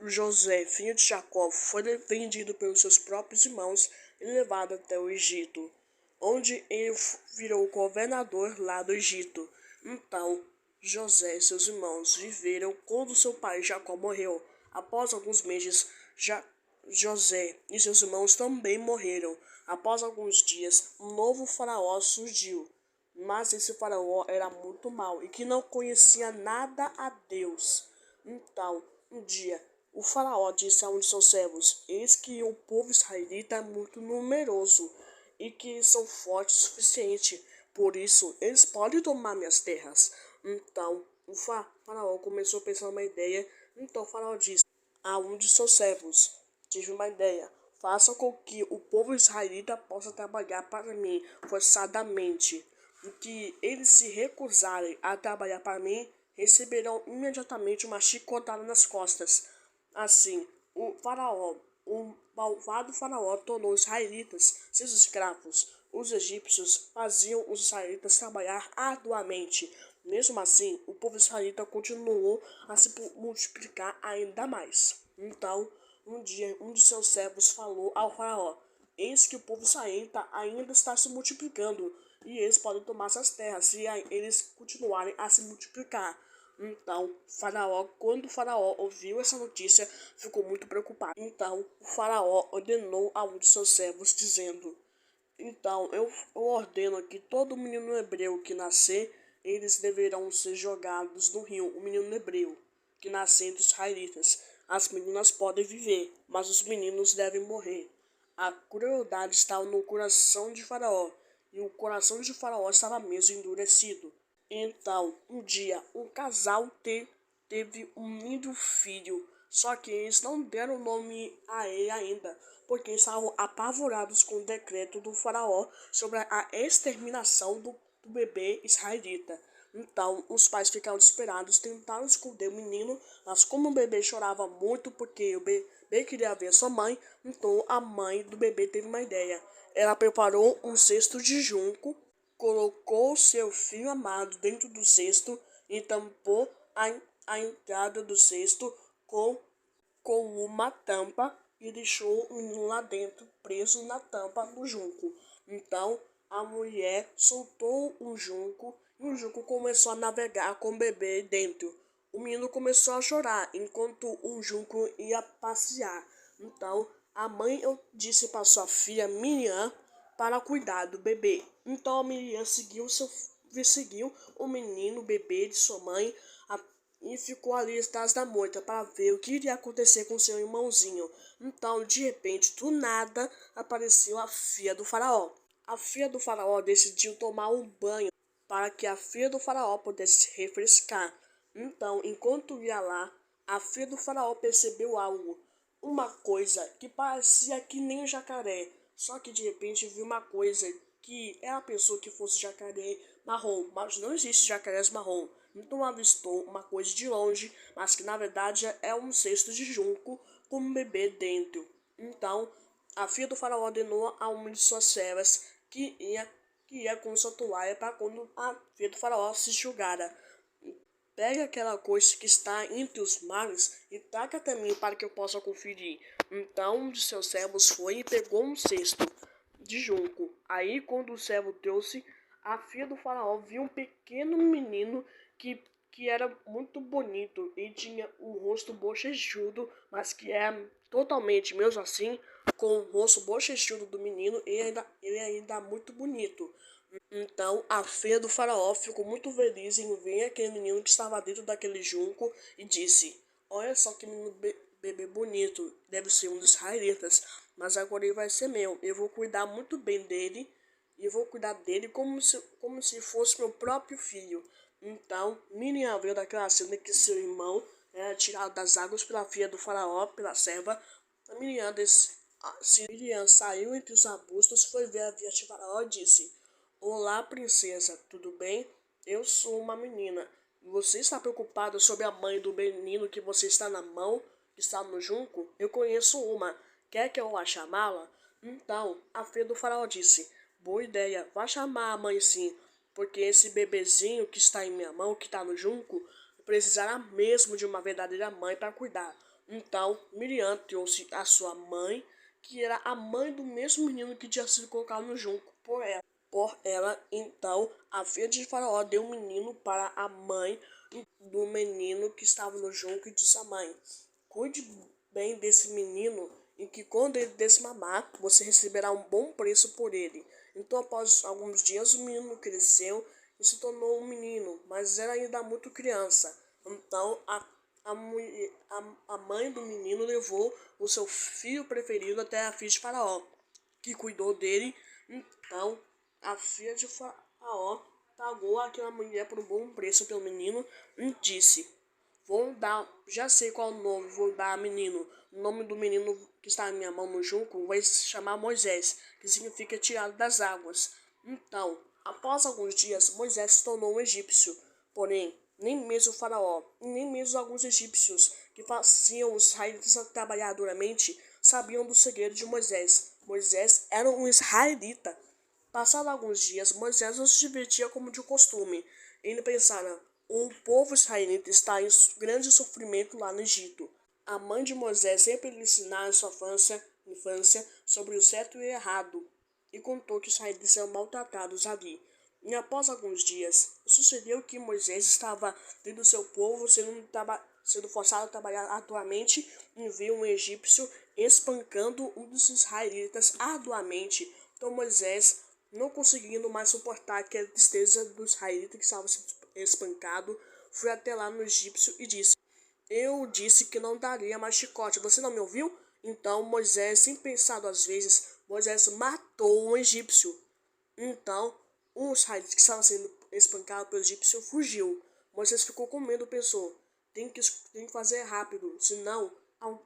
José, filho de Jacó, foi vendido pelos seus próprios irmãos e levado até o Egito, onde ele virou governador lá do Egito. Então, José e seus irmãos viveram quando seu pai Jacó morreu. Após alguns meses, José e seus irmãos também morreram. Após alguns dias, um novo faraó surgiu. Mas esse faraó era muito mau e que não conhecia nada a Deus. Então, um dia, o faraó disse a um de seus servos: Eis que o povo israelita é muito numeroso e que são fortes o suficiente. Por isso, eles podem tomar minhas terras. Então, o faraó começou a pensar numa ideia. Então, o faraó disse a um de seus servos: Tive uma ideia. Faça com que o povo israelita possa trabalhar para mim forçadamente. E que eles se recusarem a trabalhar para mim, receberão imediatamente uma chicotada nas costas. Assim, o malvado faraó tornou os israelitas seus escravos. Os egípcios faziam os israelitas trabalhar arduamente. Mesmo assim, o povo israelita continuou a se multiplicar ainda mais. Então, um dia, um de seus servos falou ao faraó: Eis que o povo israelita ainda está se multiplicando, e eles podem tomar essas terras se eles continuarem a se multiplicar. Então, quando o faraó ouviu essa notícia, ficou muito preocupado. Então, o faraó ordenou a um de seus servos, dizendo: Então, eu ordeno que todo menino hebreu que nascer, eles deverão ser jogados no rio. O menino hebreu que nascer dos israelitas. As meninas podem viver, mas os meninos devem morrer. A crueldade estava no coração de Faraó, e o coração de Faraó estava mesmo endurecido. Então, um dia, um casal teve um lindo filho, só que eles não deram nome a ele ainda, porque estavam apavorados com o decreto do faraó sobre a exterminação do bebê israelita. Então, os pais ficaram desesperados, tentaram esconder o menino, mas como o bebê chorava muito porque o bebê queria ver sua mãe, então a mãe do bebê teve uma ideia. Ela preparou um cesto de junco, colocou seu filho amado dentro do cesto e tampou a entrada do cesto com uma tampa e deixou o menino lá dentro, preso na tampa do junco. Então a mulher soltou o junco e o junco começou a navegar com o bebê dentro. O menino começou a chorar enquanto o junco ia passear. Então a mãe disse para sua filha Miriam para cuidar do bebê. Então a Miriam seguiu o menino, o bebê de sua mãe, e ficou ali atrás da moita para ver o que iria acontecer com seu irmãozinho. Então, de repente, do nada, apareceu a filha do faraó. A filha do faraó decidiu tomar um banho para que a filha do faraó pudesse se refrescar. Então, enquanto ia lá, a filha do faraó percebeu algo. Uma coisa que parecia que nem um jacaré. Só que de repente viu uma coisa que ela pensou que fosse jacaré marrom, mas não existe jacarés marrom. Então avistou uma coisa de longe, mas que na verdade é um cesto de junco com um bebê dentro. Então a filha do faraó ordenou a uma de suas servas que ia com sua toalha para quando a filha do faraó se julgara. Pega aquela coisa que está entre os mares e traga até mim para que eu possa conferir. Então um de seus servos foi e pegou um cesto de junco. Aí quando o servo trouxe, a filha do faraó viu um pequeno menino que era muito bonito e tinha um rosto bochechudo, mas que era totalmente, mesmo assim, com o rosto bochechudo do menino, ele ainda muito bonito. Então a filha do faraó ficou muito feliz em ver aquele menino que estava dentro daquele junco e disse: Olha só que menino bebê bonito, deve ser um dos israelitas, mas agora ele vai ser meu. Eu vou cuidar muito bem dele e vou cuidar dele como se fosse meu próprio filho. Então Miriam veio daquela cena que seu irmão era tirado das águas pela filha do faraó, pela serva. A Miriam saiu entre os arbustos, foi ver a filha de faraó e disse: Olá, princesa, tudo bem? Eu sou uma menina. Você está preocupada sobre a mãe do menino que você está na mão, que está no junco? Eu conheço uma. Quer que eu vá chamá-la? Então, a filha do faraó disse: Boa ideia, vá chamar a mãe sim, porque esse bebezinho que está em minha mão, que está no junco, precisará mesmo de uma verdadeira mãe para cuidar. Então Miriam trouxe a sua mãe, que era a mãe do mesmo menino que tinha sido colocado no junco por ela. Então a filha de Faraó deu o menino para a mãe do menino que estava no junco e disse à mãe: cuide bem desse menino, e que quando ele desmamar, você receberá um bom preço por ele. Então, após alguns dias, o menino cresceu e se tornou um menino, mas era ainda muito criança. Então, a mãe do menino levou o seu filho preferido até a filha de Faraó, que cuidou dele. Então, a filha de Faraó pagou aquela mulher por um bom preço pelo menino e disse: vou dar, já sei qual o nome, vou dar a menino. O nome do menino que está na minha mão no junco vai se chamar Moisés, que significa tirado das águas. Então, após alguns dias, Moisés se tornou um egípcio. Porém, nem mesmo o faraó, e nem mesmo alguns egípcios que faziam os israelitas trabalhar duramente, sabiam do segredo de Moisés. Moisés era um israelita. Passados alguns dias, Moisés não se divertia como de costume. Ele pensara: o povo israelita está em grande sofrimento lá no Egito. A mãe de Moisés sempre lhe ensinara em sua infância sobre o certo e o errado, e contou que os israelitas eram maltratados ali. E após alguns dias, sucedeu que Moisés estava vendo seu povo sendo forçado a trabalhar arduamente, e viu um egípcio espancando um dos israelitas arduamente. Então Moisés, não conseguindo mais suportar aquela tristeza do israelita que estava sendo espancado, foi até lá no egípcio e disse: eu disse que não daria mais chicote, você não me ouviu? Então Moisés, sem pensar duas vezes, Moisés matou um egípcio. Então um israelita que estava sendo espancado pelo egípcio fugiu. Moisés ficou com medo, pensou: tem que fazer rápido, senão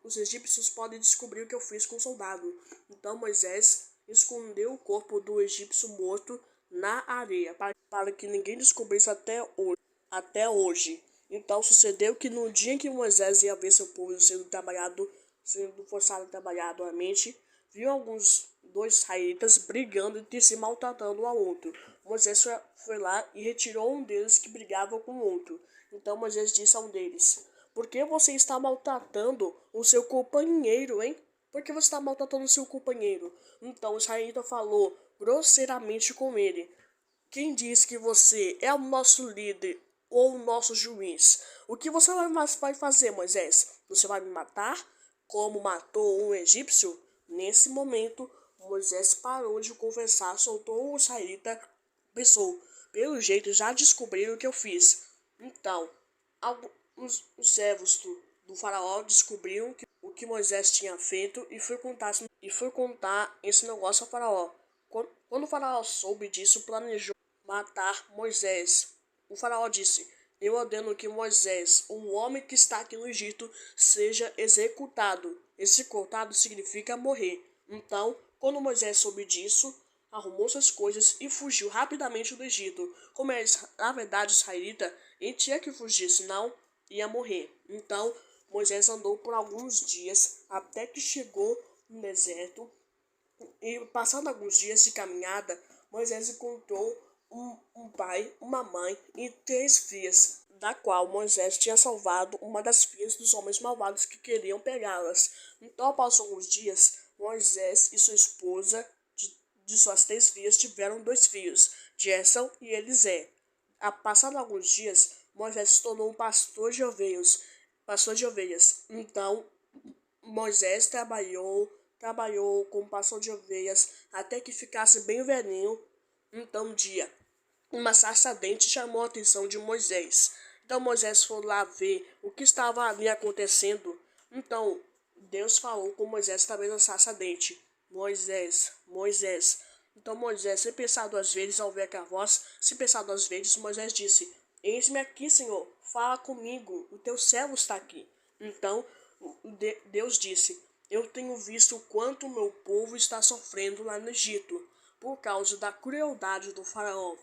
os egípcios podem descobrir o que eu fiz com o soldado. Então Moisés escondeu o corpo do egípcio morto na areia, para que ninguém descobrisse até hoje. Então sucedeu que no dia em que Moisés ia ver seu povo sendo forçado a trabalhar arduamente, viu alguns dois israelitas brigando e se maltratando um ao outro. Moisés foi lá e retirou um deles que brigava com o outro. Então Moisés disse a um deles: por que você está maltratando o seu companheiro, hein? Por que você está maltratando o seu companheiro? Então o israelita falou grosseiramente com ele: quem diz que você é o nosso líder ou o nosso juiz? O que você vai fazer, Moisés? Você vai me matar, como matou um egípcio? Nesse momento, Moisés parou de conversar, soltou o israelita, pensou: pelo jeito já descobriram o que eu fiz. Então, os servos do faraó descobriram o que Moisés tinha feito e foi contar esse negócio ao faraó. Quando o faraó soube disso, planejou matar Moisés. O faraó disse: eu ordeno que Moisés, um homem que está aqui no Egito, seja executado. Executado significa morrer. Então, quando Moisés soube disso, arrumou suas coisas e fugiu rapidamente do Egito. Como era, na verdade, israelita, ele tinha que fugir, senão ia morrer. Então, Moisés andou por alguns dias até que chegou no deserto. E passando alguns dias de caminhada, Moisés encontrou um pai, uma mãe e três filhas, da qual Moisés tinha salvado uma das filhas dos homens malvados que queriam pegá-las. Então, após alguns dias, Moisés e sua esposa, de suas três filhas, tiveram dois filhos, Gerson e Elisé. Passando alguns dias, Moisés se tornou um pastor de ovelhas. Então, Moisés trabalhou como pastor de ovelhas até que ficasse bem velhinho. Então um dia, uma sarça ardente chamou a atenção de Moisés. Então Moisés foi lá ver o que estava ali acontecendo. Então Deus falou com Moisés através da sarça ardente: Moisés, Moisés. Então Moisés, sem pensar duas vezes ao ver aquela voz, sem pensar duas vezes, Moisés disse: eis-me aqui, Senhor, fala comigo, o teu servo está aqui. Então Deus disse: eu tenho visto o quanto o meu povo está sofrendo lá no Egito, por causa da crueldade do faraó.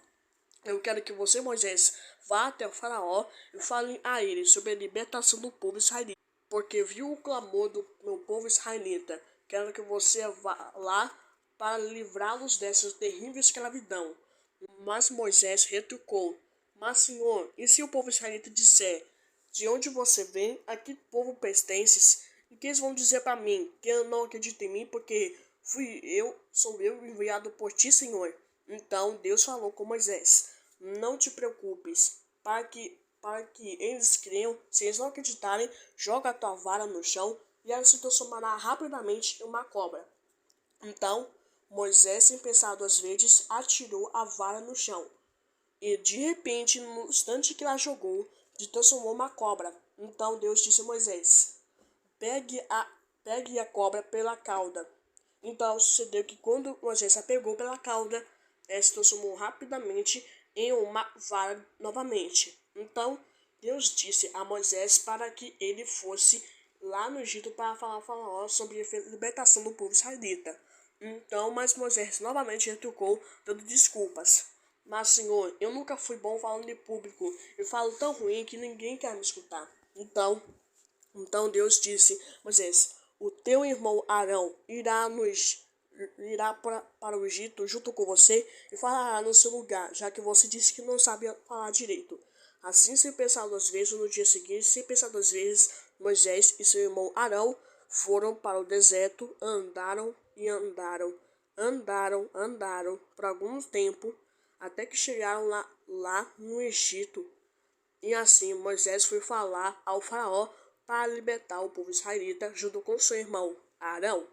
Eu quero que você, Moisés, vá até o faraó e fale a ele sobre a libertação do povo israelita, porque viu o clamor do meu povo israelita. Quero que você vá lá para livrá-los dessa terrível escravidão. Mas Moisés retrucou: mas, Senhor, e se o povo israelita disser: de onde você vem, a que povo pertences? E que eles vão dizer para mim que eu não acredito em mim, porque sou eu enviado por ti, Senhor. Então Deus falou com Moisés: não te preocupes, para que eles creiam. Se eles não acreditarem, joga a tua vara no chão e ela se transformará rapidamente em uma cobra. Então Moisés, sem pensar duas vezes, atirou a vara no chão. E de repente, no instante que ela jogou, se transformou uma cobra. Então Deus disse a Moisés: pegue a cobra pela cauda. Então sucedeu que quando Moisés a pegou pela cauda, ela se transformou rapidamente em uma vara novamente. Então Deus disse a Moisés para que ele fosse lá no Egito para falar sobre a libertação do povo israelita. Então, mas Moisés novamente retrucou, dando desculpas. Mas, Senhor, eu nunca fui bom falando em público. Eu falo tão ruim que ninguém quer me escutar. Então Deus disse: Moisés, o teu irmão Arão irá para o Egito junto com você e falará no seu lugar, já que você disse que não sabia falar direito. Assim, sem pensar duas vezes, no dia seguinte, sem pensar duas vezes, Moisés e seu irmão Arão foram para o deserto, andaram e andaram por algum tempo, até que chegaram lá no Egito. E assim Moisés foi falar ao faraó para libertar o povo israelita junto com seu irmão Arão.